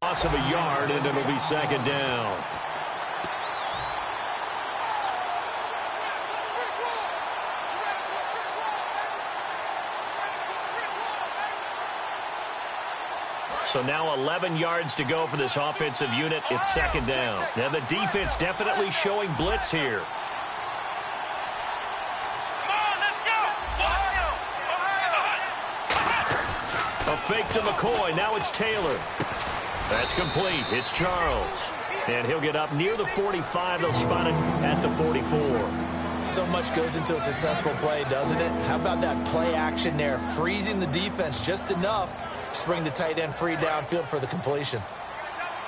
Loss of a yard, and it'll be second down. So now 11 yards to go for this offensive unit. It's second down. Now the defense definitely showing blitz here. A fake to McCoy. Now it's Taylor. That's complete. It's Charles. And he'll get up near the 45. They'll spot it at the 44. So much goes into a successful play, doesn't it? How about that play action there? Freezing the defense just enough to bring the tight end free downfield for the completion.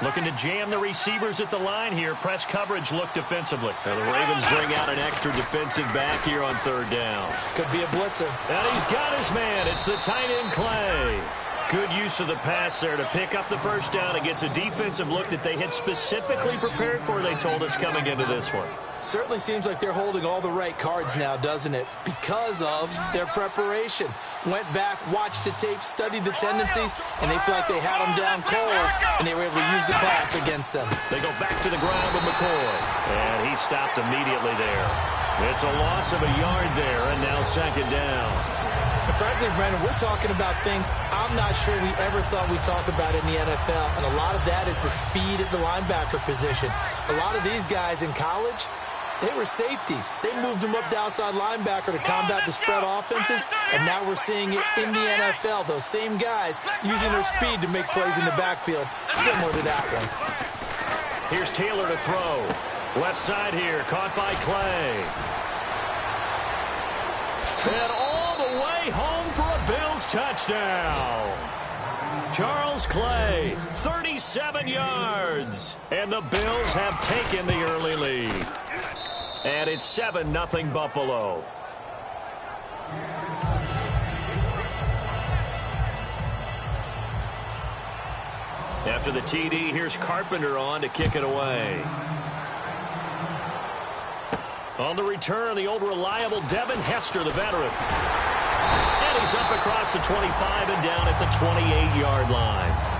Looking to jam the receivers at the line here. Press coverage look defensively. Now the Ravens bring out an extra defensive back here on third down. Could be a blitzer. And he's got his man. It's the tight end Clay. Good use of the pass there to pick up the first down against a defensive look that they had specifically prepared for, they told us, coming into this one. Certainly seems like they're holding all the right cards now, doesn't it? Because of their preparation. Went back, watched the tape, studied the tendencies, and they feel like they had them down cold, and they were able to use the pass against them. They go back to the ground with McCoy, and he stopped immediately there. It's a loss of a yard there, and now second down. Frankly, Brendan, we're talking about things I'm not sure we ever thought we'd talk about in the NFL, and a lot of that is the speed at the linebacker position. A lot of these guys in college, they were safeties. They moved them up to outside linebacker to combat the spread offenses, and now we're seeing it in the NFL. Those same guys using their speed to make plays in the backfield, similar to that one. Here's Taylor to throw. Left side here, caught by Clay. And all the way home for a Bills touchdown. Charles Clay, 37 yards. And the Bills have taken the early lead. And it's 7-0 Buffalo. After the TD, here's Carpenter on to kick it away. On the return, the old reliable Devin Hester, the veteran. And he's up across the 25 and down at the 28-yard line.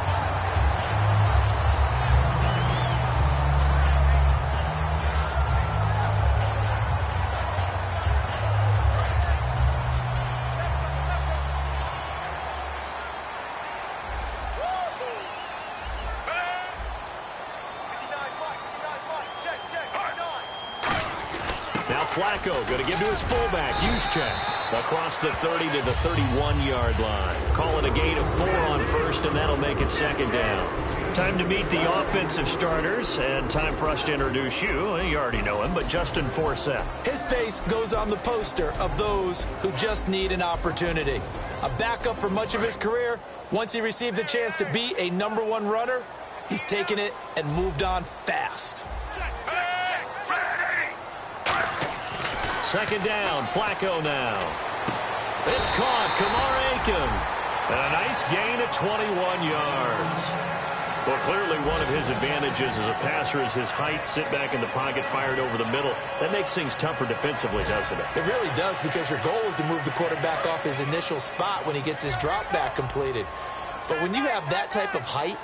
Flacco going to give to his fullback, Juszczyk, across the 30 to the 31-yard line. Call it a gain of 4 on first, and that'll make it second down. Time to meet the offensive starters, and time for us to introduce you. You already know him, but Justin Forsett. His face goes on the poster of those who just need an opportunity. A backup for much of his career. Once he received the chance to be a #1 runner, he's taken it and moved on fast. Second down, Flacco now. It's caught, Kamar Aiken. And a nice gain of 21 yards. Well, clearly one of his advantages as a passer is his height. Sit back in the pocket, fired over the middle. That makes things tougher defensively, doesn't it? It really does, because your goal is to move the quarterback off his initial spot when he gets his drop back completed. But when you have that type of height,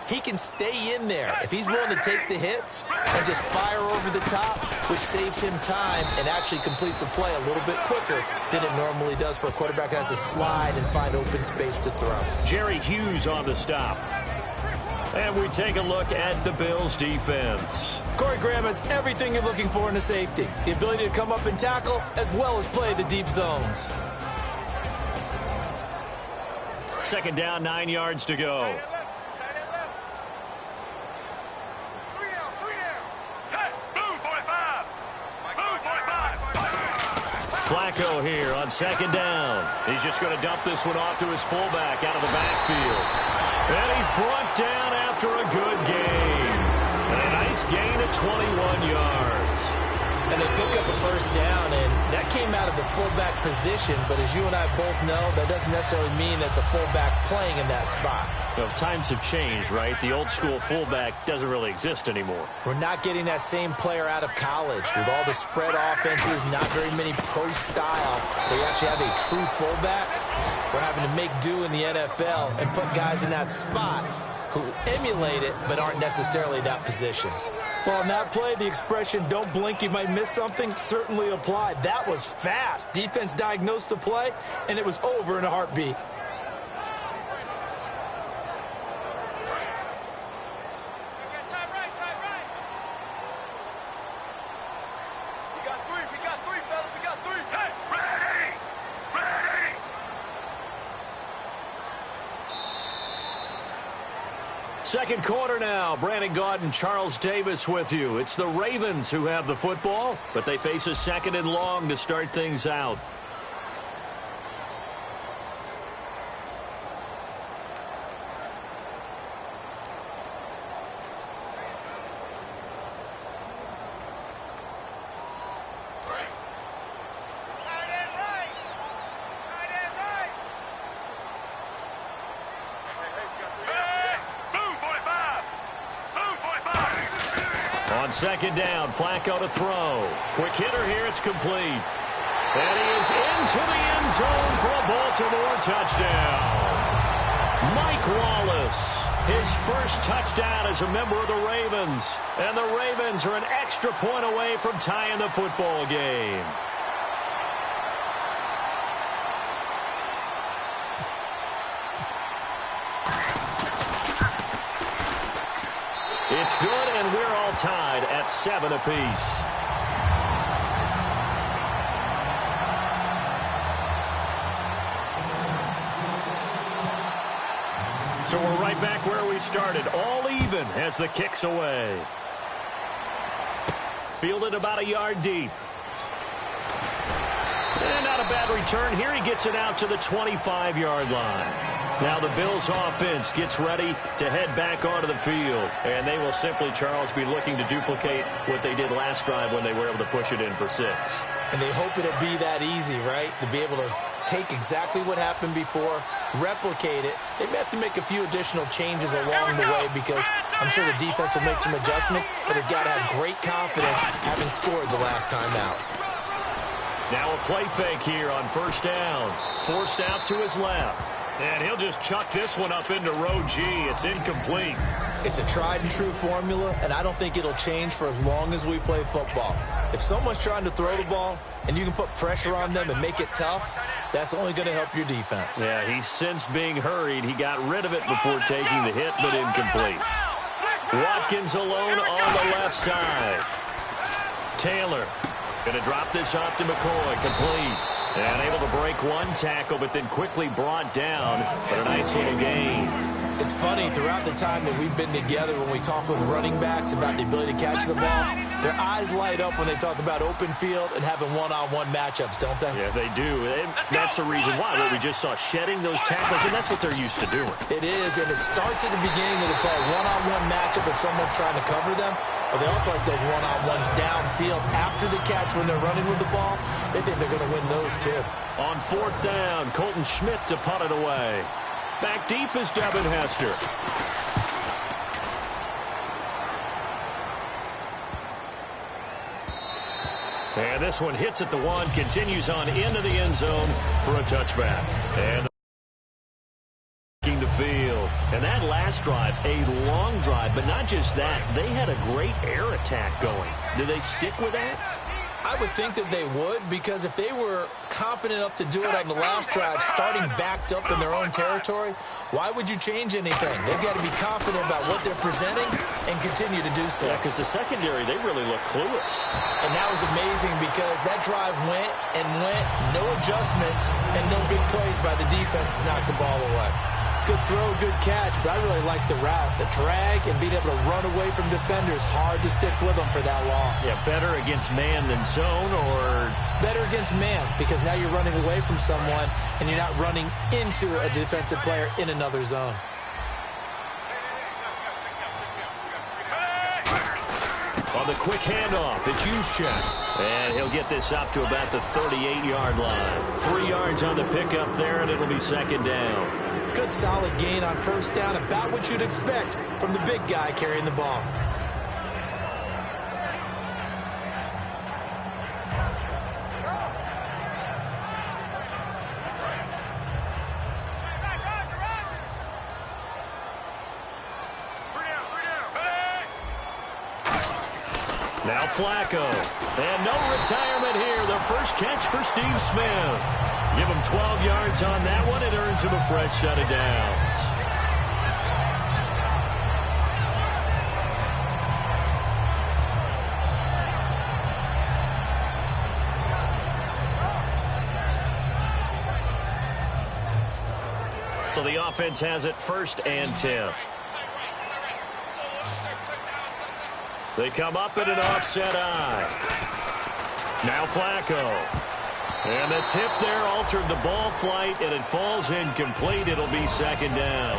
he can stay in there if he's willing to take the hits and just fire over the top, which saves him time and actually completes a play a little bit quicker than it normally does for a quarterback who has to slide and find open space to throw. Jerry Hughes on the stop. And we take a look at the Bills' defense. Corey Graham has everything you're looking for in a safety. The ability to come up and tackle, as well as play the deep zones. Second down, 9 yards to go. Flacco here on second down. He's just going to dump this one off to his fullback out of the backfield. And he's brought down after a good gain. And a nice gain of 21 yards. And they pick up a first down, and that came out of the fullback position. But as you and I both know, that doesn't necessarily mean that's a fullback playing in that spot. You know, times have changed, right? The old school fullback doesn't really exist anymore. We're not getting that same player out of college. With all the spread offenses, not very many pro style. They actually have a true fullback. We're having to make do in the NFL and put guys in that spot who emulate it but aren't necessarily that position. Well, in that play, the expression, don't blink, you might miss something, certainly applied. That was fast. Defense diagnosed the play, and it was over in a heartbeat. Second quarter now. Brandon Gaudin and Charles Davis with you. It's the Ravens who have the football, but they face a second and long to start things out. On second down, Flacco to throw. Quick hitter here, it's complete. And he is into the end zone for a Baltimore touchdown. Mike Wallace, his first touchdown as a member of the Ravens. And the Ravens are an extra point away from tying the football game. It's good, and we're all tied at 7 apiece. So we're right back where we started, all even as the kick's away. Fielded about a yard deep. And not a bad return here. He gets it out to the 25-yard line. Now the Bills offense gets ready to head back onto the field. And they will simply, Charles, be looking to duplicate what they did last drive when they were able to push it in for 6. And they hope it'll be that easy, right? To be able to take exactly what happened before, replicate it. They may have to make a few additional changes along the way because I'm sure the defense will make some adjustments, but they've got to have great confidence having scored the last time out. Now a play fake here on first down. Forced out to his left. And he'll just chuck this one up into row G. It's incomplete. It's a tried-and-true formula, and I don't think it'll change for as long as we play football. If someone's trying to throw the ball and you can put pressure on them and make it tough, that's only going to help your defense. Yeah, he's since being hurried. He got rid of it before taking the hit, but incomplete. Watkins alone on the left side. Taylor going to drop this off to McCoy. Complete. And able to break one tackle, but then quickly brought down. But a nice little gain. It's funny, throughout the time that we've been together, when we talk with running backs about the ability to catch the ball, their eyes light up when they talk about open field and having one-on-one matchups, don't they? Yeah, they do. And that's the reason why. What we just saw, shedding those tackles, and that's what they're used to doing. It is, and it starts at the beginning of the play. One-on-one matchup if someone's trying to cover them. But they also like those one-on-ones downfield after the catch when they're running with the ball. They think they're going to win those, too. On fourth down, Colton Schmidt to punt it away. Back deep is Devin Hester. And this one hits at the 1, continues on into the end zone for a touchback. And the field. And that last drive, a long drive, but not just that. They had a great air attack going. Do they stick with that? I would think that they would, because if they were competent enough to do it on the last drive, starting backed up in their own territory, why would you change anything? They've got to be confident about what they're presenting and continue to do so. Yeah, because the secondary, they really look clueless. And that was amazing because that drive went and went, no adjustments, and no big plays by the defense to knock the ball away. Good throw, good catch, but I really like the route. The drag and being able to run away from defenders, hard to stick with them for that long. Yeah, better against man than zone, or? Better against man, because now you're running away from someone and you're not running into a defensive player in another zone. On the quick handoff, it's Juszczyk. And he'll get this up to about the 38-yard line. 3 yards on the pickup there, and it'll be second down. Good solid gain on first down, about what you'd expect from the big guy carrying the ball. Now Flacco. And no retirement here. The first catch for Steve Smith. Give him 12 yards on that one. It earns him a fresh set of downs. So the offense has it 1st and 10. They come up in an offset eye. Now Flacco. And the tip there altered the ball flight, and it falls incomplete. It'll be 2nd down.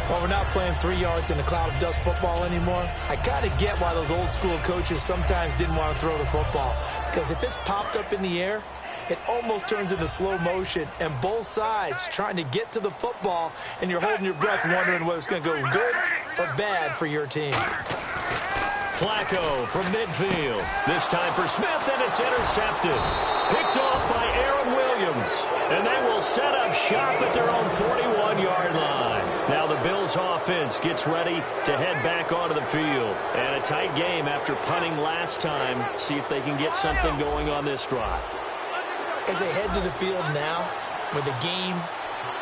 Well, we're not playing 3 yards in a cloud of dust football anymore. I kind of get why those old school coaches sometimes didn't want to throw the football. Because if it's popped up in the air, it almost turns into slow motion, and both sides trying to get to the football, and you're holding your breath wondering whether it's going to go good or bad for your team. Flacco from midfield. This time for Smith, and it's intercepted. Picked off by Aaron Williams. And they will set up shop at their own 41-yard line. Now the Bills offense gets ready to head back onto the field. And a tight game after punting last time. See if they can get something going on this drive. As they head to the field now, with the game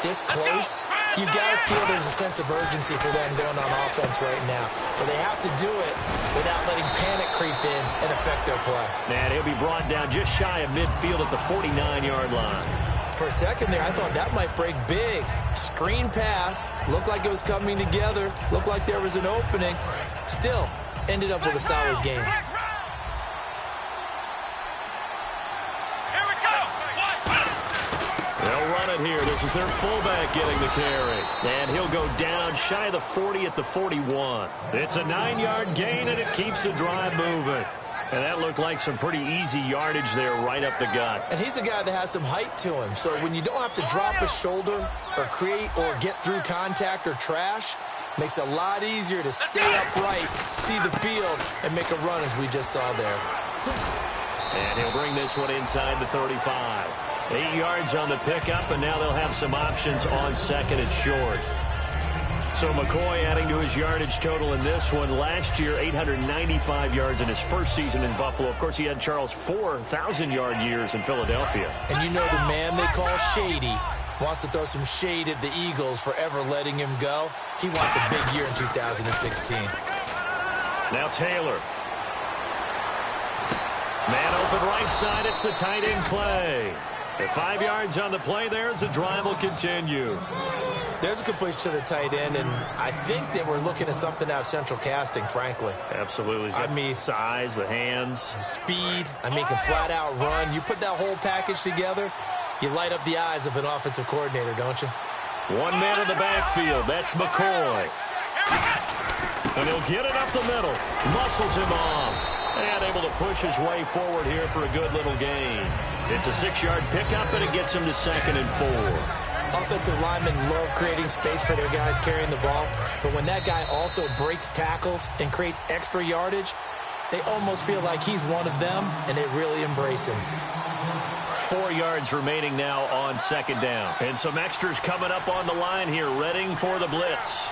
this close, you've got to feel there's a sense of urgency for them going on offense right now. But they have to do it without letting panic creep in and affect their play. And he'll be brought down just shy of midfield at the 49-yard line. For a second there, I thought that might break big. Screen pass, looked like it was coming together, looked like there was an opening. Still, ended up with a solid game. Here. This is their fullback getting the carry. And he'll go down shy of the 40 at the 41. It's a 9-yard gain, and it keeps the drive moving. And that looked like some pretty easy yardage there right up the gut. And he's a guy that has some height to him. So when you don't have to drop a shoulder or create or get through contact or trash, makes it a lot easier to stay upright, see the field, and make a run as we just saw there. And he'll bring this one inside the 35. 8 yards on the pickup, and now they'll have some options on 2nd and short. So McCoy adding to his yardage total in this one. Last year, 895 yards in his first season in Buffalo. Of course, he had Charles 4,000-yard years in Philadelphia. And you know the man they call Shady wants to throw some shade at the Eagles for ever letting him go. He wants a big year in 2016. Now Taylor. Man open right side. It's the tight end play. At 5 yards on the play there as the drive will continue. There's a completion to the tight end, and I think that we're looking at something out of central casting, frankly. Absolutely. I mean, size, the hands. Speed. I mean, can flat out run. You put that whole package together, you light up the eyes of an offensive coordinator, don't you? One man in the backfield. That's McCoy. And he'll get it up the middle. Muscles him off. And able to push his way forward here for a good little gain. It's a 6-yard pickup, and it gets him to 2nd and 4. Offensive linemen love creating space for their guys carrying the ball, but when that guy also breaks tackles and creates extra yardage, they almost feel like he's one of them, and they really embrace him. 4 yards remaining now on 2nd down. And some extras coming up on the line here, readying for the blitz.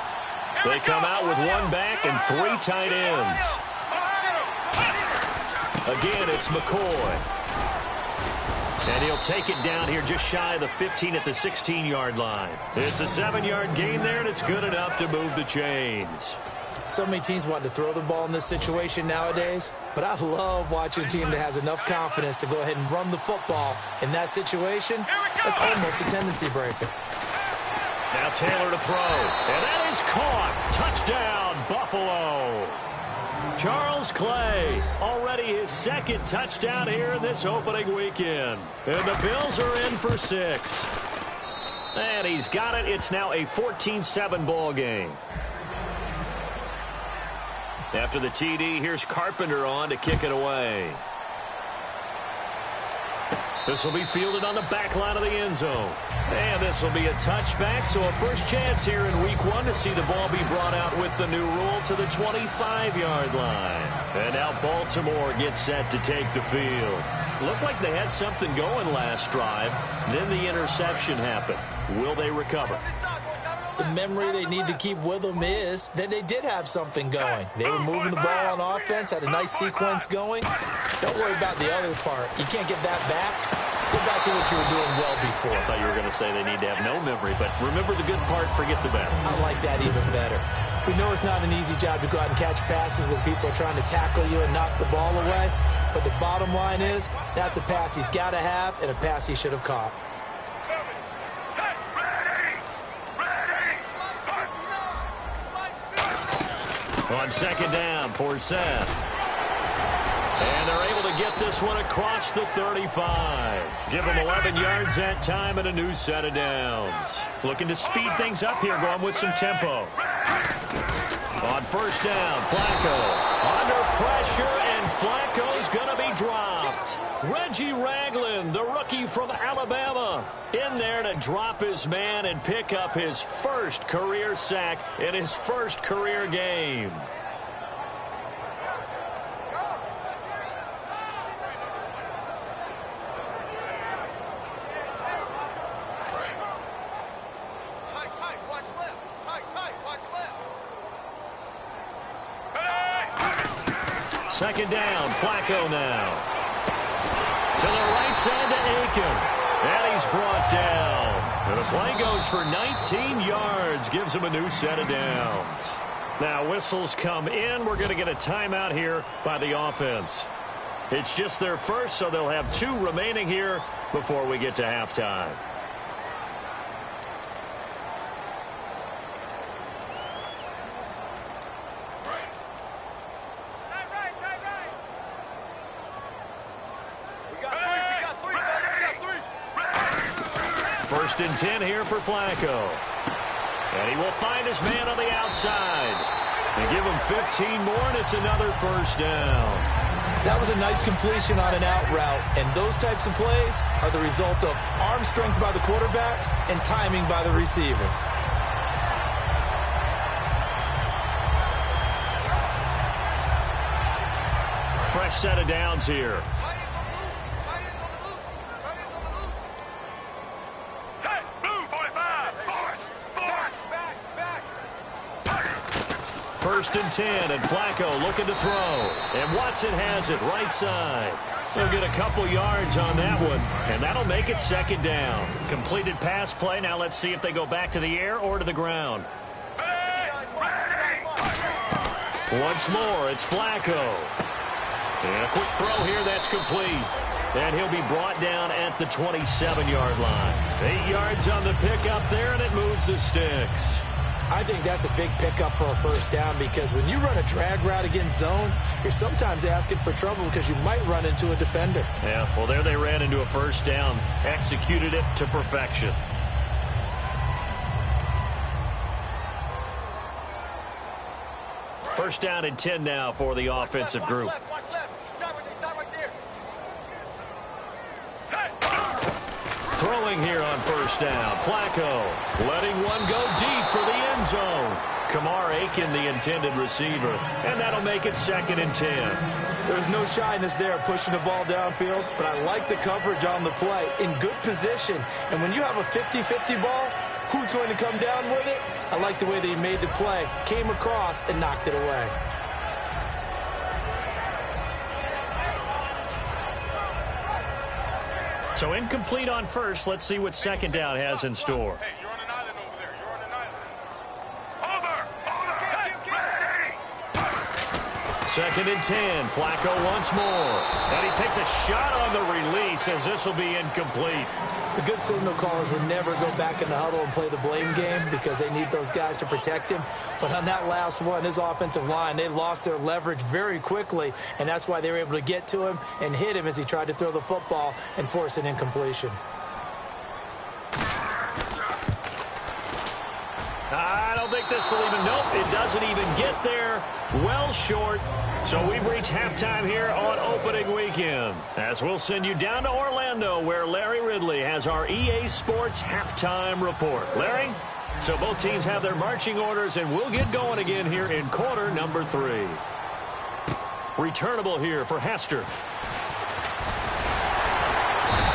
They come out with 1 back and 3 tight ends. Again, it's McCoy. And he'll take it down here just shy of the 15 at the 16-yard line. It's a 7-yard gain there, and it's good enough to move the chains. So many teams want to throw the ball in this situation nowadays, but I love watching a team that has enough confidence to go ahead and run the football. In that situation, that's almost a tendency breaker. Now Taylor to throw, and that is caught. Touchdown, Buffalo. Charles Clay, already his 2nd touchdown here in this opening weekend. And the Bills are in for 6. And he's got it. It's now a 14-7 ball game. After the TD, here's Carpenter on to kick it away. This will be fielded on the back line of the end zone. And this will be a touchback, so a first chance here in week 1 to see the ball be brought out with the new rule to the 25-yard line. And now Baltimore gets set to take the field. Looked like they had something going last drive. Then the interception happened. Will they recover? The memory they need to keep with them is that they did have something going. They were moving the ball on offense, had a nice sequence going. Don't worry about the other part. You can't get that back. Let's go back to what you were doing well before. I thought you were going to say they need to have no memory, but remember the good part, forget the bad. I like that even better. We know it's not an easy job to go out and catch passes when people are trying to tackle you and knock the ball away. But the bottom line is, that's a pass he's got to have and a pass he should have caught. On second down for Seth. And they're able to get this one across the 35. Give them 11 yards that time and a new set of downs. Looking to speed things up here, going with some tempo. On first down, Flacco under pressure, and Flacco's going to be dropped. Reggie Ragland, the rookie from Alabama, in there to drop his man and pick up his first career sack in his first career game. Second down, Flacco now. To the right side to Aiken. And he's brought down. And the play goes for 19 yards. Gives him a new set of downs. Now whistles come in. We're going to get a timeout here by the offense. It's just their first, so they'll have 2 remaining here before we get to halftime. First and 10 here for Flacco. And he will find his man on the outside. And give him 15 more, and it's another first down. That was a nice completion on an out route. And those types of plays are the result of arm strength by the quarterback and timing by the receiver. Fresh set of downs here. First and 10, and Flacco looking to throw. And Watson has it right side. They'll get a couple yards on that one, and that'll make it second down. Completed pass play. Now let's see if they go back to the air or to the ground. Once more, it's Flacco. And a quick throw here, that's complete. And he'll be brought down at the 27-yard line. 8 yards on the pickup there, and it moves the sticks. I think that's a big pickup for a first down because when you run a drag route against zone, you're sometimes asking for trouble because you might run into a defender. Yeah, well, there they ran into a first down, executed it to perfection. First down and 10 now for the offensive group. Throwing here on first down. Flacco letting one go deep for the end zone. Kamar Aiken, the intended receiver. And that'll make it second and 10. There's no shyness there pushing the ball downfield, but I like the coverage on the play. In good position. And when you have a 50-50 ball, who's going to come down with it? I like the way that he made the play. Came across and knocked it away. So incomplete on first. Let's see what second down has in store. Hey, you're on an island over there. You're on an island. Over. Second and 10. Flacco once more. And he takes a shot on the release as this will be incomplete. The good signal callers would never go back in the huddle and play the blame game because they need those guys to protect him. But on that last one, his offensive line, they lost their leverage very quickly, and that's why they were able to get to him and hit him as he tried to throw the football and force an incompletion. I don't think this will even, nope, it doesn't even get there. Well short. So we've reached halftime here on opening weekend. As we'll send you down to Orlando where Larry Ridley has our EA Sports halftime report. Larry? So both teams have their marching orders and we'll get going again here in quarter number 3. Returnable here for Hester.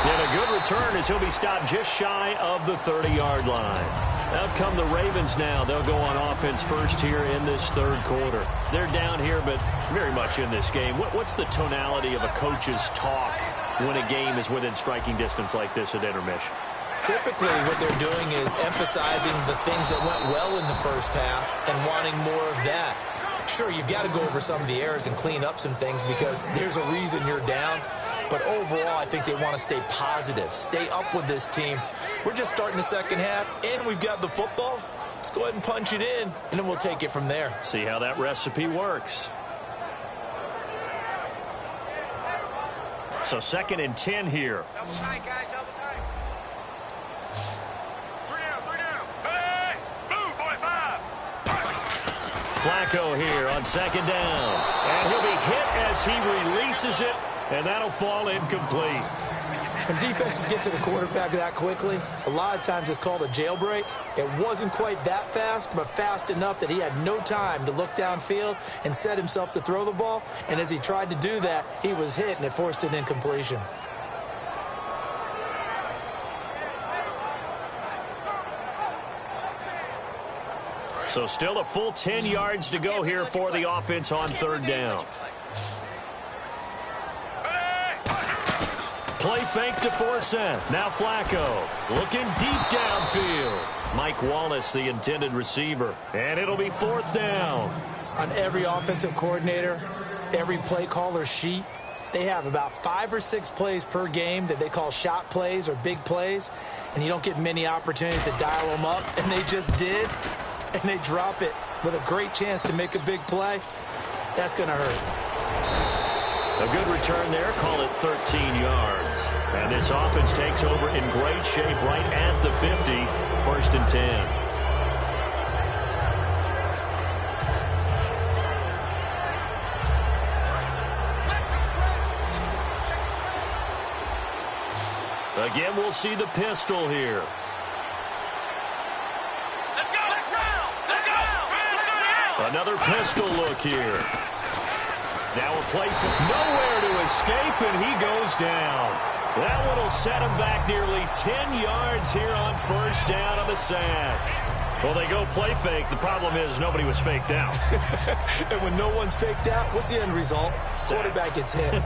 And a good return as he'll be stopped just shy of the 30-yard line. Out come the Ravens now. They'll go on offense first here in this third quarter. They're down here, but very much in this game. What's the tonality of a coach's talk when a game is within striking distance like this at intermission? Typically, what they're doing is emphasizing the things that went well in the first half and wanting more of that. Sure, you've got to go over some of the errors and clean up some things because there's a reason you're down. But overall, I think they want to stay positive, stay up with this team. We're just starting the second half, and we've got the football. Let's go ahead and punch it in, and then we'll take it from there. See how that recipe works. So 2nd and 10 here. Double tight, guys, double tight. 3 down. Hey, move, 45. Flacco here on 2nd down. And he'll be hit as he releases it, and that'll fall incomplete. When defenses get to the quarterback that quickly, a lot of times it's called a jailbreak. It wasn't quite that fast, but fast enough that he had no time to look downfield and set himself to throw the ball. And as he tried to do that, he was hit, and it forced an incompletion. So still a full 10 yards to go here for the offense on 3rd down. Play fake to Forsett. Now Flacco looking deep downfield. Mike Wallace, the intended receiver. And it'll be 4th down. On every offensive coordinator, every play caller sheet, they have about 5 or 6 plays per game that they call shot plays or big plays. And you don't get many opportunities to dial them up. And they just did. And they drop it with a great chance to make a big play. That's going to hurt. A good return there, call it 13 yards. And this offense takes over in great shape right at the 50, 1st and 10. Again, we'll see the pistol here. Another pistol look here. Now a play for nowhere to escape, and he goes down. That one will set him back nearly 10 yards here on 1st down on the sack. Well, they go play fake. The problem is nobody was faked out. And when no one's faked out, what's the end result? Quarterback gets hit.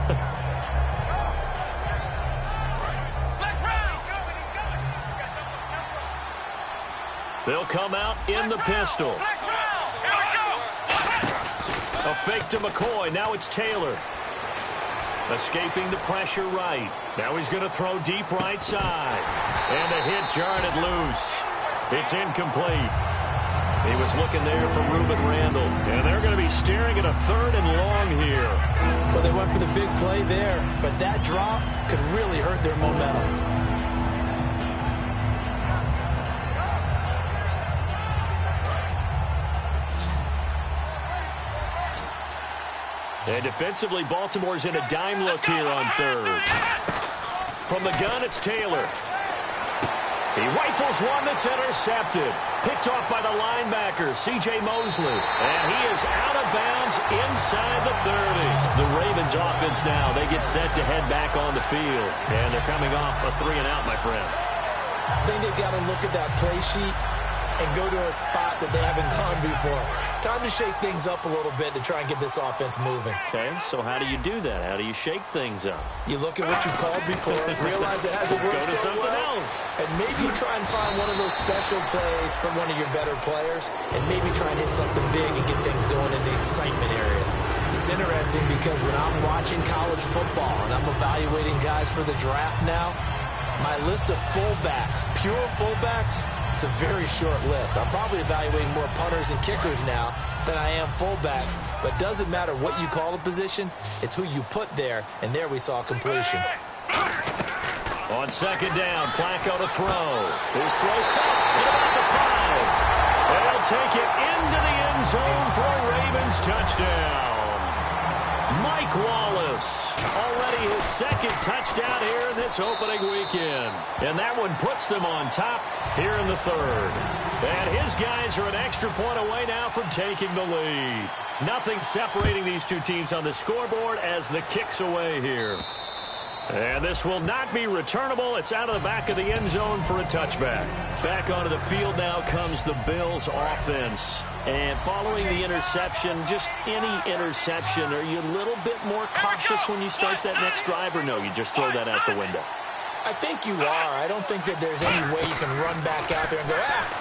They'll come out in the pistol. A fake to McCoy. Now it's Taylor. Escaping the pressure right. Now he's going to throw deep right side. And a hit jarred it loose. It's incomplete. He was looking there for Reuben Randall. And they're going to be staring at a 3rd and long here. Well, they went for the big play there. But that drop could really hurt their momentum. And defensively, Baltimore's in a dime look here on 3rd. From the gun, it's Taylor. He rifles one that's intercepted. Picked off by the linebacker, C.J. Mosley. And he is out of bounds inside the 30. The Ravens offense now, they get set to head back on the field. And they're coming off a 3-and-out, my friend. I think they've got to look at that play sheet and go to a spot that they haven't gone before. Time to shake things up a little bit to try and get this offense moving. Okay, so how do you do that? How do you shake things up? You look at what you've called before, realize it hasn't worked Go to so something well, else. and maybe try and find one of those special plays from one of your better players, and maybe try and hit something big and get things going in the excitement area. It's interesting because when I'm watching college football and I'm evaluating guys for the draft now, my list of fullbacks, pure fullbacks, it's a very short list. I'm probably evaluating more punters and kickers now than I am fullbacks, but doesn't matter what you call a position, it's who you put there, and there we saw completion. On 2nd down, Flacco to throw. His throw caught at about the 5. And he'll take it into the end zone for a Ravens touchdown. Mike Wallace, already his 2nd touchdown here in this opening weekend. And that one puts them on top here in the 3rd. And his guys are an extra point away now from taking the lead. Nothing separating these two teams on the scoreboard as the kick's away here. And this will not be returnable. It's out of the back of the end zone for a touchback. Back onto the field now comes the Bills offense. And following the interception, just any interception, are you a little bit more cautious when you start that next drive, or no, you just throw that out the window? I think you are. I don't think that there's any way you can run back out there and go,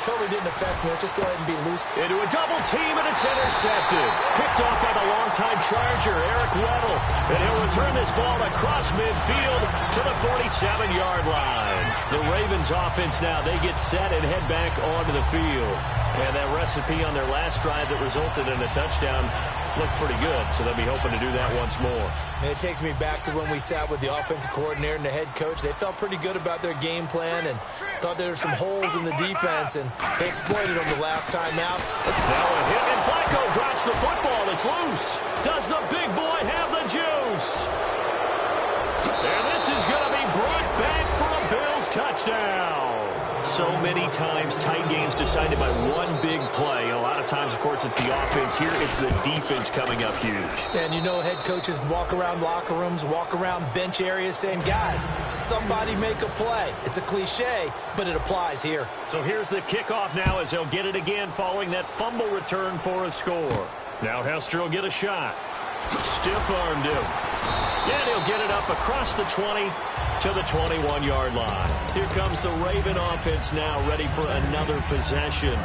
totally didn't affect me. Let's just go ahead and be loose. Into a double team, and it's intercepted. Picked off by the longtime Charger, Eric Weddle. And he'll return this ball across midfield to the 47-yard line. The Ravens offense now, they get set and head back onto the field. And that recipe on their last drive that resulted in a touchdown looked pretty good, so they'll be hoping to do that once more. And it takes me back to when we sat with the offensive coordinator and the head coach. They felt pretty good about their game plan and thought there were some holes in the defense, and they exploited them the last time out. Now a hit, and Flacco drops the football. It's loose. Does the big boy have the juice? And this is going to be brought back for a Bills touchdown. So many times, tight games decided by one big play. A lot of times, of course, it's the offense. Here, it's the defense coming up huge. And you know, head coaches walk around locker rooms, walk around bench areas saying, guys, somebody make a play. It's a cliche, but it applies here. So here's the kickoff now as they'll get it again following that fumble return for a score. Now Hester will get a shot. Stiff-armed him. And he'll get it up across the 20 to the 21-yard line. Here comes the Raven offense now, ready for another possession.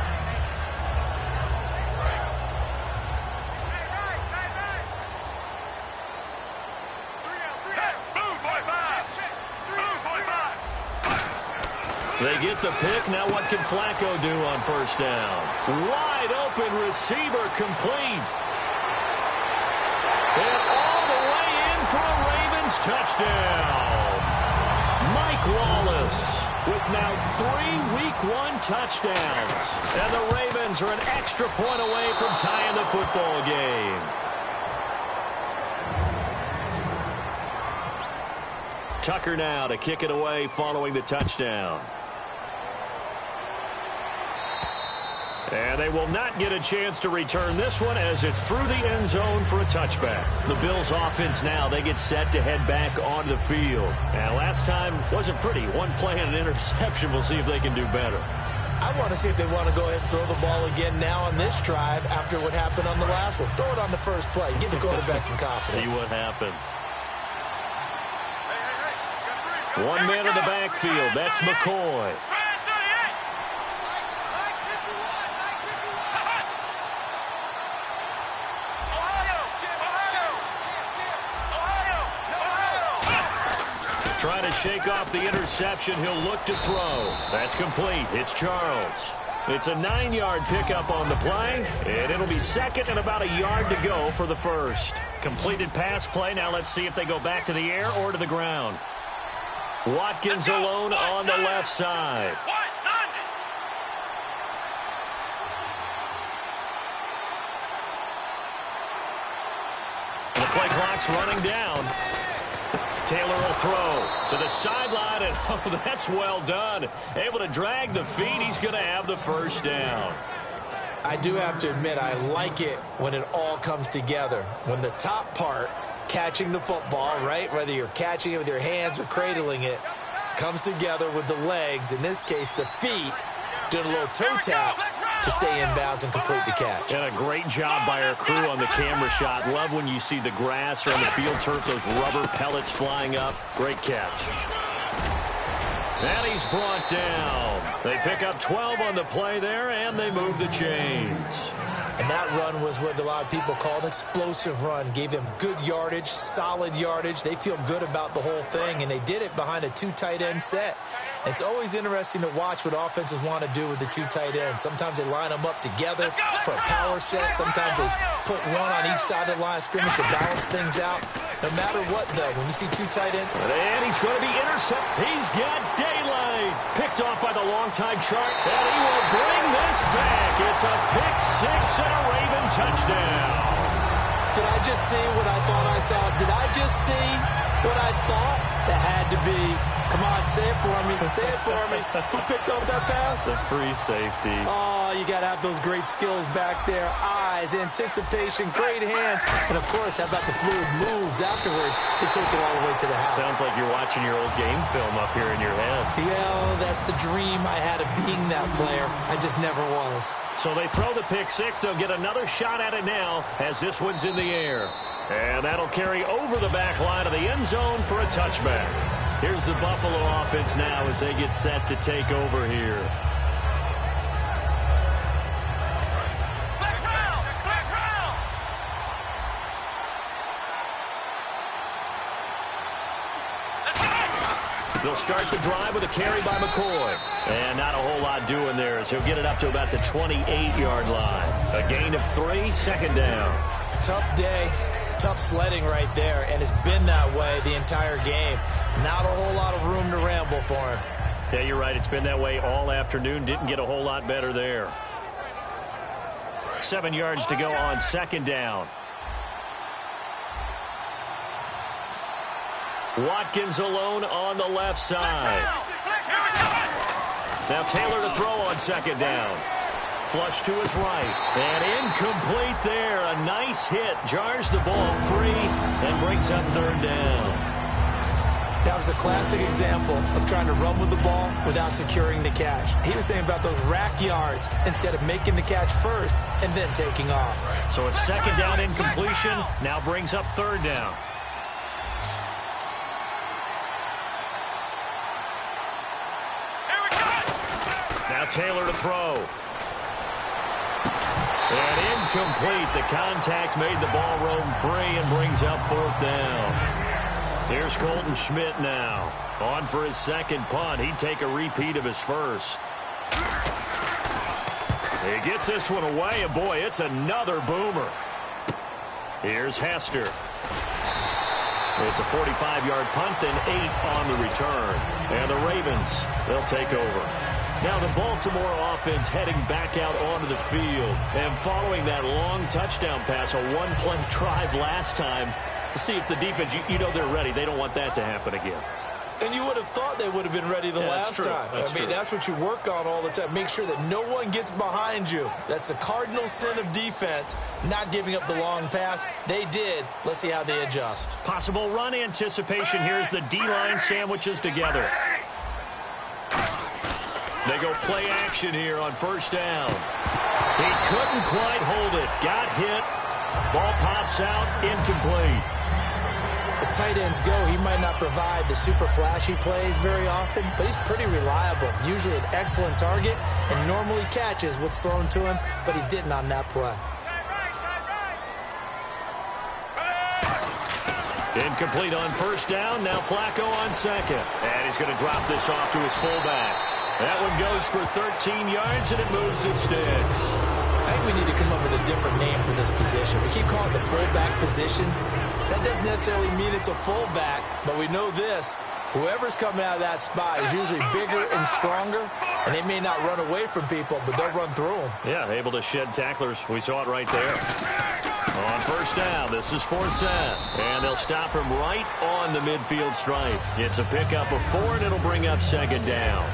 They get the pick. Now what can Flacco do on first down? Wide open receiver, complete. And all the way in for a Ravens touchdown. Mike Wallace with now 3 Week 1 touchdowns. And the Ravens are an extra point away from tying the football game. Tucker now to kick it away following the touchdown. And they will not get a chance to return this one as it's through the end zone for a touchback. The Bills offense now, they get set to head back onto the field. And last time wasn't pretty. One play and an interception. We'll see if they can do better. I want to see if they want to go ahead and throw the ball again now on this drive after what happened on the last one. Throw it on the first play. Give the quarterback some confidence. See what happens. 1 man in the backfield. That's McCoy. Trying to shake off the interception. He'll look to throw. That's complete. It's Charles. It's a 9-yard pickup on the play, and it'll be second and about a yard to go for the first. Completed pass play. Now let's see if they go back to the air or to the ground. Watkins alone on the left side. The play clock's running down. Taylor will throw to the sideline, and oh, that's well done. Able to drag the feet. He's going to have the first down. I do have to admit, I like it when it all comes together. When the top part, catching the football, right, whether you're catching it with your hands or cradling it, comes together with the legs, in this case the feet, doing a little toe tap to stay in bounds and complete the catch. And a great job by our crew on the camera shot. Love when you see the grass or on the field turf, those rubber pellets flying up. Great catch. And he's brought down. They pick up 12 on the play there, and they move the chains. And that run was what a lot of people call an explosive run. Gave them good yardage, solid yardage. They feel good about the whole thing, and they did it behind a 2 tight end set. It's always interesting to watch what offenses want to do with the 2 tight ends. Sometimes they line them up together for a power set. Sometimes they put one on each side of the line of scrimmage to balance things out. No matter what, though, when you see 2 tight ends. And he's going to be intercepted. He's got daylight. Picked off by the longtime Chart. And he will bring this back. It's a pick 6 and a Raven touchdown. Did I just see what I thought I saw? Did I just see what I thought? That had to be. Come on, say it for me. Say it for me. Who picked up that pass? The free safety. Oh, you got to have those great skills back there. Eyes, anticipation, great hands. And, of course, how about the fluid moves afterwards to take it all the way to the house? Sounds like you're watching your old game film up here in your head. Yeah, that's the dream I had of being that player. I just never was. So they throw the pick six. They'll get another shot at it now as this one's in the air. And that'll carry over the back line of the end zone for a touchback. Here's the Buffalo offense now as they get set to take over here. They'll start the drive with a carry by McCoy. And not a whole lot doing there as he'll get it up to about the 28-yard line. A gain of 3, second down. Tough day. Tough sledding right there, and it's been that way the entire game. Not a whole lot of room to ramble for him. Yeah, you're right. It's been that way all afternoon. Didn't get a whole lot better there. 7 yards to go on second down. Watkins alone on the left side. Now Taylor to throw on second down. Flush to his right. And incomplete there. A nice hit. Jars the ball free and brings up third down. That was a classic example of trying to run with the ball without securing the catch. He was thinking about those rack yards instead of making the catch first and then taking off. So a second down incompletion now brings up third down. Now Taylor to throw. And incomplete. The contact made the ball roam free and brings up fourth down. Here's Colton Schmidt now. On for his second punt. He'd take a repeat of his first. He gets this one away, and boy, it's another boomer. Here's Hester. It's a 45-yard punt, then 8 on the return. And the Ravens, they'll take over. Now the Baltimore offense heading back out onto the field. And following that long touchdown pass, a one-play drive last time, to see if the defense, you know they're ready. They don't want that to happen again. And you would have thought they would have been ready the last time. I mean, that's what you work on all the time. Make sure that no one gets behind you. That's the cardinal sin of defense, not giving up the long pass. They did. Let's see how they adjust. Possible run anticipation here as the D-line sandwiches together. They go play action here on first down. He couldn't quite hold it. Got hit. Ball pops out. Incomplete. As tight ends go, he might not provide the super flashy plays very often, but he's pretty reliable. Usually an excellent target and normally catches what's thrown to him, but he didn't on that play. Incomplete on first down. Now Flacco on second. And he's going to drop this off to his fullback. That one goes for 13 yards, and it moves its sticks. I think we need to come up with a different name for this position. We keep calling it the fullback position. That doesn't necessarily mean it's a fullback, but we know this. Whoever's coming out of that spot is usually bigger and stronger, and they may not run away from people, but they'll run through them. Yeah, able to shed tacklers. We saw it right there. On first down, this is Forsett, and they'll stop him right on the midfield stripe. It's a pickup of 4, and it'll bring up second down.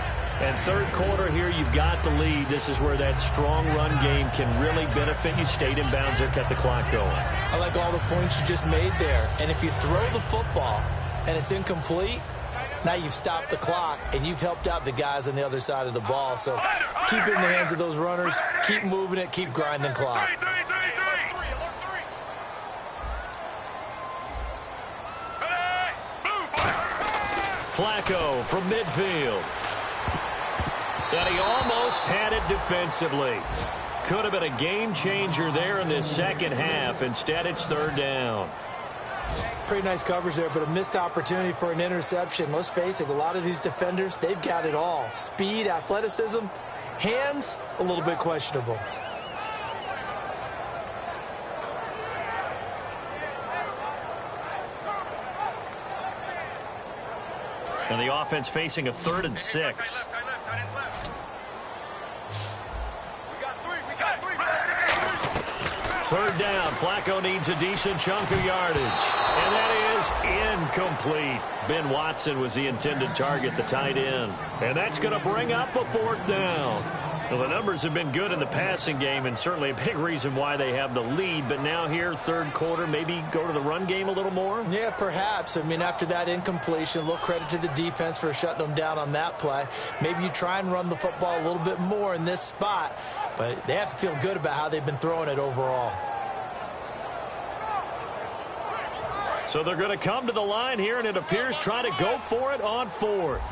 And third quarter here, you've got the lead. This is where that strong run game can really benefit you. Stayed in bounds there, kept the clock going. I like all the points you just made there. And if you throw the football and it's incomplete, now you've stopped the clock and you've helped out the guys on the other side of the ball. So keep it in the hands of those runners. Keep moving it. Keep grinding clock. Flacco from midfield. And he almost had it defensively. Could have been a game changer there in this second half. Instead, it's third down. Pretty nice coverage there, but a missed opportunity for an interception. Let's face it, a lot of these defenders, they've got it all. Speed, athleticism, hands, a little bit questionable. And the offense facing a 3rd and 6. Third down. Flacco needs a decent chunk of yardage. And that is incomplete. Ben Watson was the intended target, the tight end. And that's going to bring up a fourth down. Well, the numbers have been good in the passing game, and certainly a big reason why they have the lead. But now here, third quarter, maybe go to the run game a little more? Yeah, perhaps. I mean, after that incompletion, a little credit to the defense for shutting them down on that play. Maybe you try and run the football a little bit more in this spot, but they have to feel good about how they've been throwing it overall. So they're going to come to the line here, and it appears try to go for it on fourth.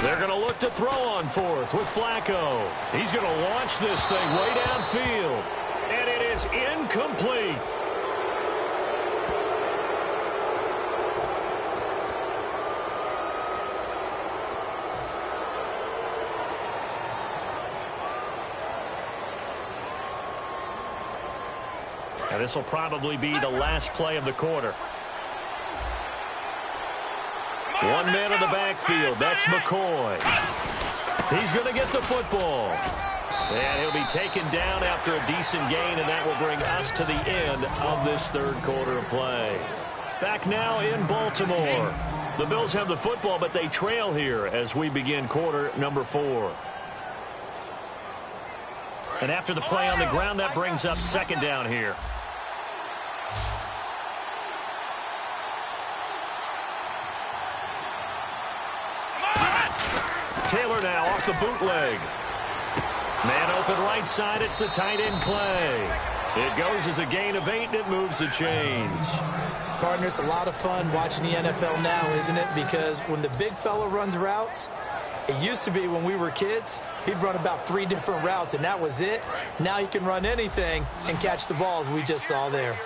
They're going to look to throw on fourth with Flacco. He's going to launch this thing way downfield. And it is incomplete. And this will probably be the last play of the quarter. One man in the backfield. That's McCoy. He's going to get the football. And he'll be taken down after a decent gain, and that will bring us to the end of this third quarter of play. Back now in Baltimore. The Bills have the football, but they trail here as we begin quarter number 4. And after the play on the ground, that brings up second down here. Taylor now off the bootleg. Man open right side. It's the tight end play. It goes as a gain of 8, and it moves the chains. Partner, it's a lot of fun watching the NFL now, isn't it? Because when the big fella runs routes, it used to be when we were kids, he'd run about 3 different routes, and that was it. Now he can run anything and catch the ball, as we just saw there.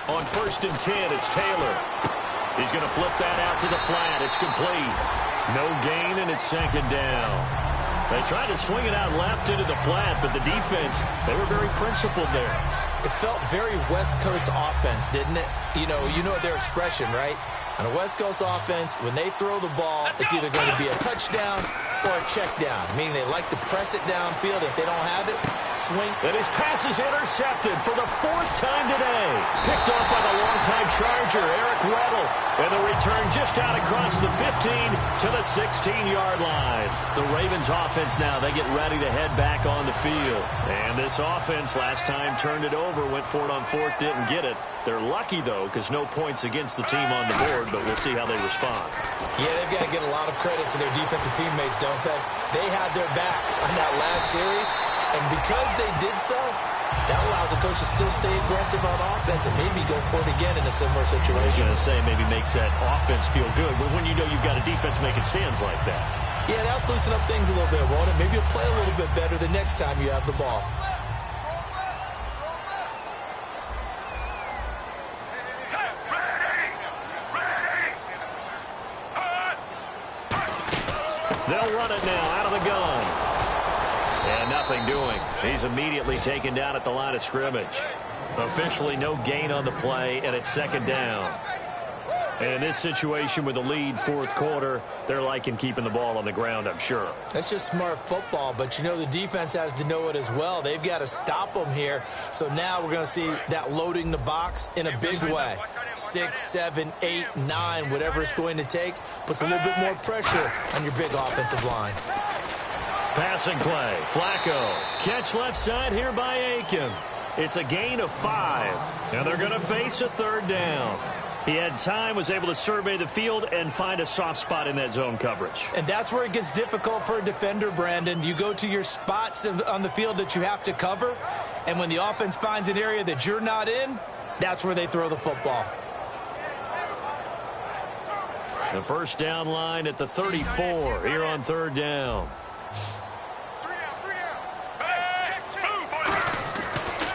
On 1st and 10, it's Taylor. He's going to flip that out to the flat. It's complete. No gain, and it's second down. They tried to swing it out left into the flat, but the defense, they were very principled there. It felt very West Coast offense, didn't it? You know their expression, right? On a West Coast offense, when they throw the ball, it's either going to be a touchdown or a check down, meaning they like to press it downfield. If they don't have it, swing. And his pass is intercepted for the 4th time today. Picked off by the longtime Charger, Eric Weddle. And the return just out across the 15 to the 16-yard line. The Ravens offense now, they get ready to head back on the field. And this offense last time turned it over, went for it on 4th, didn't get it. They're lucky, though, because no points against the team on the board, but we'll see how they respond. Yeah, they've got to give a lot of credit to their defensive teammates, don't they? They had their backs on that last series, and because they did so, that allows the coach to still stay aggressive on offense and maybe go for it again in a similar situation. I was going to say maybe makes that offense feel good, but when you know you've got a defense making stands like that. Yeah, that'll loosen up things a little bit, won't it? Maybe you'll play a little bit better the next time you have the ball. They'll run it now out of the gun. And nothing doing. He's immediately taken down at the line of scrimmage. Officially no gain on the play, and it's second down. And in this situation with the lead, 4th quarter, they're liking keeping the ball on the ground, I'm sure. That's just smart football, but the defense has to know it as well. They've got to stop them here. So now we're going to see that loading the box in a big way. 6, 7, 8, 9, whatever it's going to take, puts a little bit more pressure on your big offensive line. Passing play, Flacco. Catch left side here by Aiken. It's a gain of 5, and they're going to face a 3rd down. He had time, was able to survey the field and find a soft spot in that zone coverage. And that's where it gets difficult for a defender, Brandon. You go to your spots on the field that you have to cover, and when the offense finds an area that you're not in, that's where they throw the football. The first down line at the 34 here on 3rd down.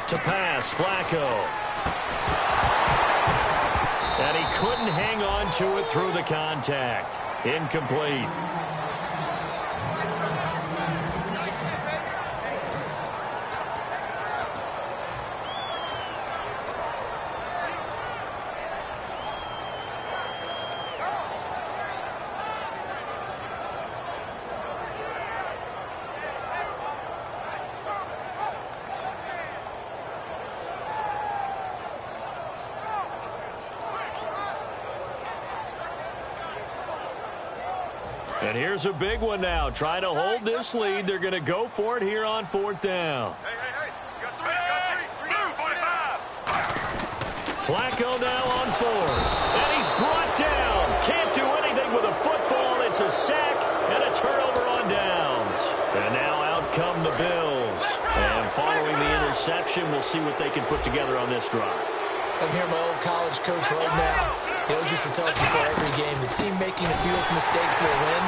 To pass, Flacco. And he couldn't hang on to it through the contact. Incomplete. And here's a big one now. Trying to hold this lead. They're going to go for it here on 4th down. Hey, you got three. Flacco now on 4th. And he's brought down. Can't do anything with a football. It's a sack and a turnover on downs. And now out come the Bills. And following the interception, we'll see what they can put together on this drive. I hear my old college coach right now. He always used to tell us before every game, the team making the fewest mistakes will win.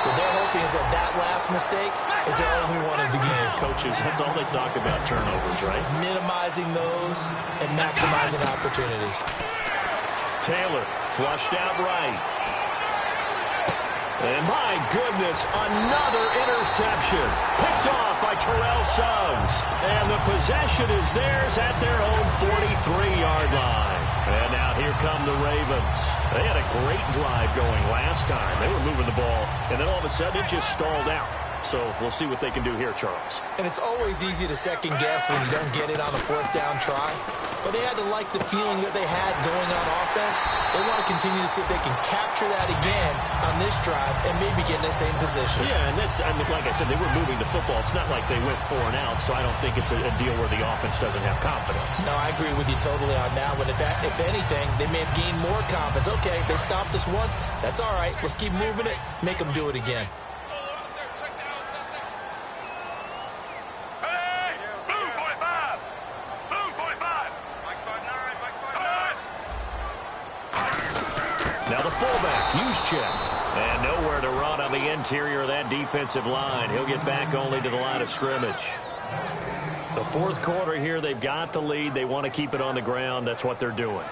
What they're hoping is that last mistake is their only one of the game. Coaches, that's all they talk about, turnovers, right? Minimizing those and maximizing opportunities. Taylor flushed out right. And my goodness, another interception. Picked off by Terrell Suggs. And the possession is theirs at their own 43-yard line. And now here come the Ravens. They had a great drive going last time. They were moving the ball, and then all of a sudden it just stalled out. So we'll see what they can do here, Charles. And it's always easy to second guess when you don't get it on a 4th down try. But they had to like the feeling that they had going on offense. They want to continue to see if they can capture that again on this drive and maybe get in the same position. Yeah, and that's, I mean, like I said, they were moving the football. It's not like they went 4 and out, so I don't think it's a deal where the offense doesn't have confidence. No, I agree with you totally on that one. If anything, they may have gained more confidence. Okay, they stopped us once. That's all right. Let's keep moving it. Make them do it again. Now the fullback, Juszczyk. And nowhere to run on the interior of that defensive line. He'll get back only to the line of scrimmage. The 4th quarter here, they've got the lead. They want to keep it on the ground. That's what they're doing.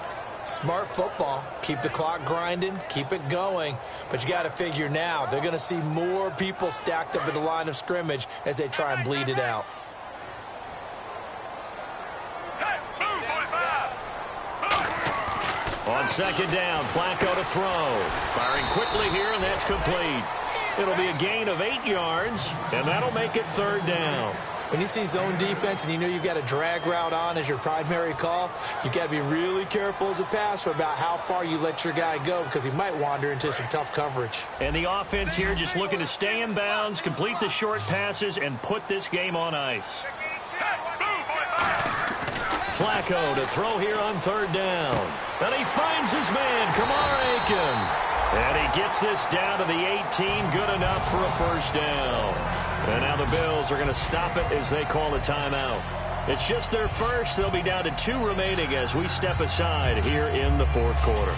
Smart football. Keep the clock grinding. Keep it going. But you got to figure now, they're going to see more people stacked up at the line of scrimmage as they try and bleed it out. On 2nd down, Flacco to throw. Firing quickly here, and that's complete. It'll be a gain of 8 yards, and that'll make it 3rd down. When you see zone defense and you know you've got a drag route on as your primary call, you've got to be really careful as a passer about how far you let your guy go because he might wander into some tough coverage. And the offense here just looking to stay in bounds, complete the short passes, and put this game on ice. Flacco to throw here on 3rd down. And he finds his man, Kamar Aiken. And he gets this down to the 18, good enough for a 1st down. And now the Bills are going to stop it as they call a timeout. It's just their first. They'll be down to 2 remaining as we step aside here in the 4th quarter.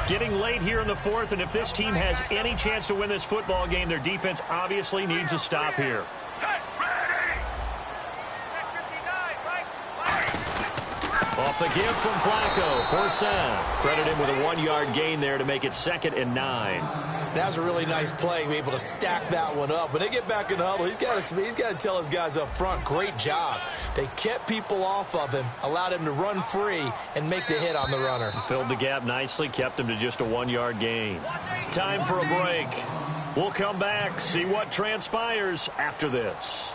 Getting late here in the 4th, and if this team has any chance to win this football game, their defense obviously needs a stop here. Off the give from Flacco, 4th down. Credit him with a 1-yard gain there to make it 2nd and 9. That was a really nice play, to be able to stack that one up. When they get back in the huddle, he's got to tell his guys up front, great job. They kept people off of him, allowed him to run free, and make the hit on the runner. Filled the gap nicely, kept him to just a 1-yard gain. Time for a break. We'll come back, see what transpires after this.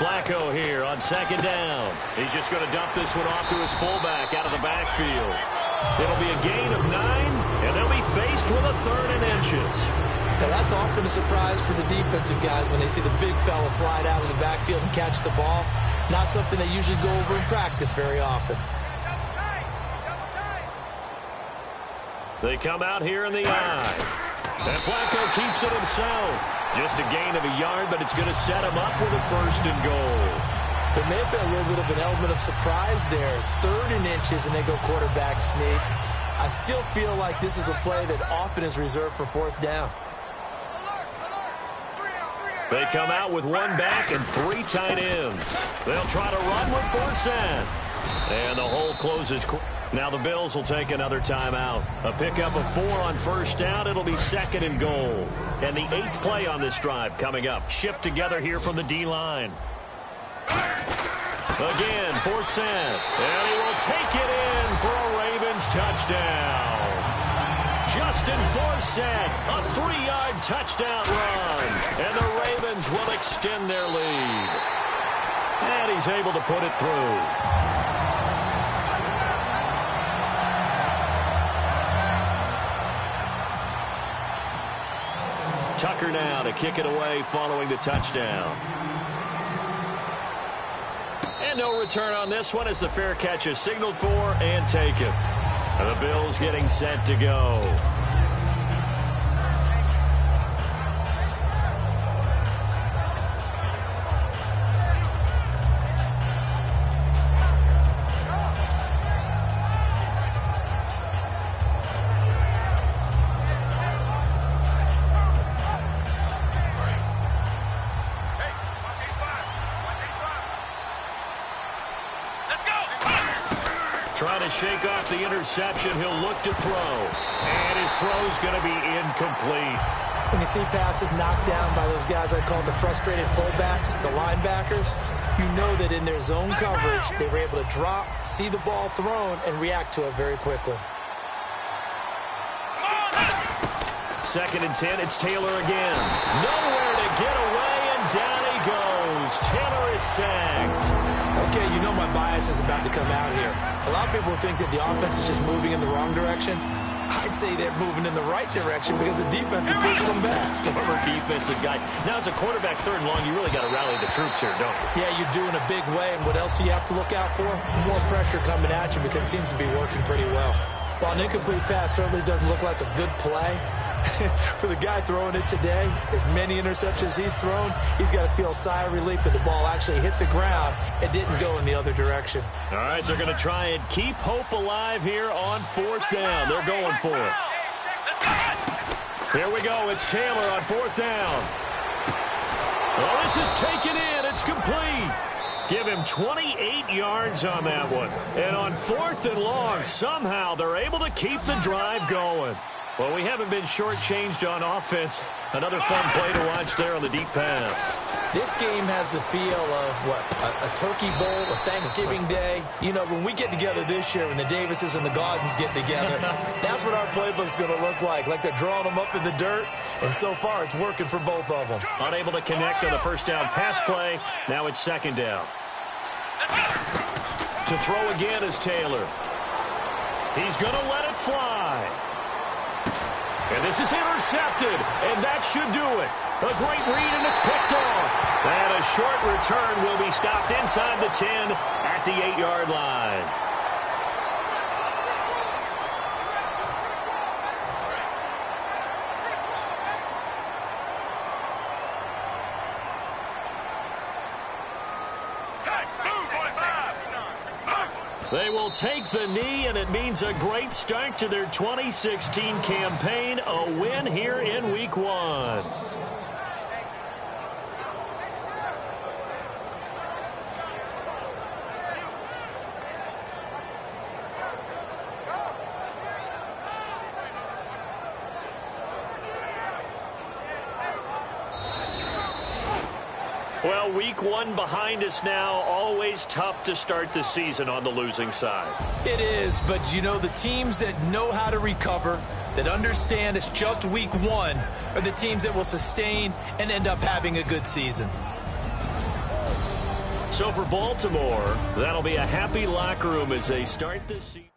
Flacco here on 2nd down. He's just going to dump this one off to his fullback out of the backfield. It'll be a gain of 9, and they'll be faced with a 3rd and inches. Now that's often a surprise for the defensive guys when they see the big fella slide out of the backfield and catch the ball. Not something they usually go over in practice very often. They come out here in the eye. And Flacco keeps it himself. Just a gain of a yard, but it's going to set him up with a 1st and goal. There may have been a little bit of an element of surprise there. 3rd and inches, and they go quarterback sneak. I still feel like this is a play that often is reserved for 4th down. They come out with 1 back and 3 tight ends. They'll try to run with 4th. And the hole closes. Now the Bills will take another timeout. A pickup of 4 on 1st down. It'll be 2nd and goal. And the 8th play on this drive coming up. Shift together here from the D-line. Again, 4th. And he will take it in for a Ravens touchdown. Justin Forsett, a 3-yard touchdown run. And the Ravens will extend their lead. And he's able to put it through. Tucker now to kick it away following the touchdown. And no return on this one as the fair catch is signaled for and taken. And the Bills getting set to go. Trying to shake off the interception. He'll look to throw. And his throw's going to be incomplete. When you see passes knocked down by those guys I call the frustrated fullbacks, the linebackers, you know that in their zone coverage, they were able to drop, see the ball thrown, and react to it very quickly. 2nd and 10, it's Taylor again. Nowhere to get away, and down he goes. Taylor is sacked. Okay, you know my bias is about to come out here. A lot of people think that the offense is just moving in the wrong direction. I'd say they're moving in the right direction because the defense is pushing them back. Former defensive guy. Now, as a quarterback, 3rd and long, you really got to rally the troops here, don't you? Yeah, you're doing a big way, and what else do you have to look out for? More pressure coming at you because it seems to be working pretty well. While an incomplete pass certainly doesn't look like a good play, for the guy throwing it today, as many interceptions he's thrown, he's got to feel a sigh of relief that the ball actually hit the ground and didn't go in the other direction. All right, they're going to try and keep hope alive here on 4th down. They're going for it. Here we go. It's Taylor on 4th down. Well, this is taken in. It's complete. Give him 28 yards on that one. And on 4th and long, somehow they're able to keep the drive going. Well, we haven't been shortchanged on offense. Another fun play to watch there on the deep pass. This game has the feel of, a Turkey Bowl, a Thanksgiving Day. You know, when we get together this year, when the Davises and the Gardens get together, that's what our playbook's going to look like they're drawing them up in the dirt, and so far it's working for both of them. Unable to connect on the 1st down pass play. Now it's 2nd down. To throw again is Taylor. He's going to let it fly. And this is intercepted, and that should do it. A great read, and it's picked off. And a short return will be stopped inside the 10 at the 8-yard line. They will take the knee, and it means a great start to their 2016 campaign, a win here in Week 1. Well, Week 1 behind us now. Always tough to start the season on the losing side. It is, but you know, the teams that know how to recover, that understand it's just Week 1, are the teams that will sustain and end up having a good season. So for Baltimore, that'll be a happy locker room as they start this season.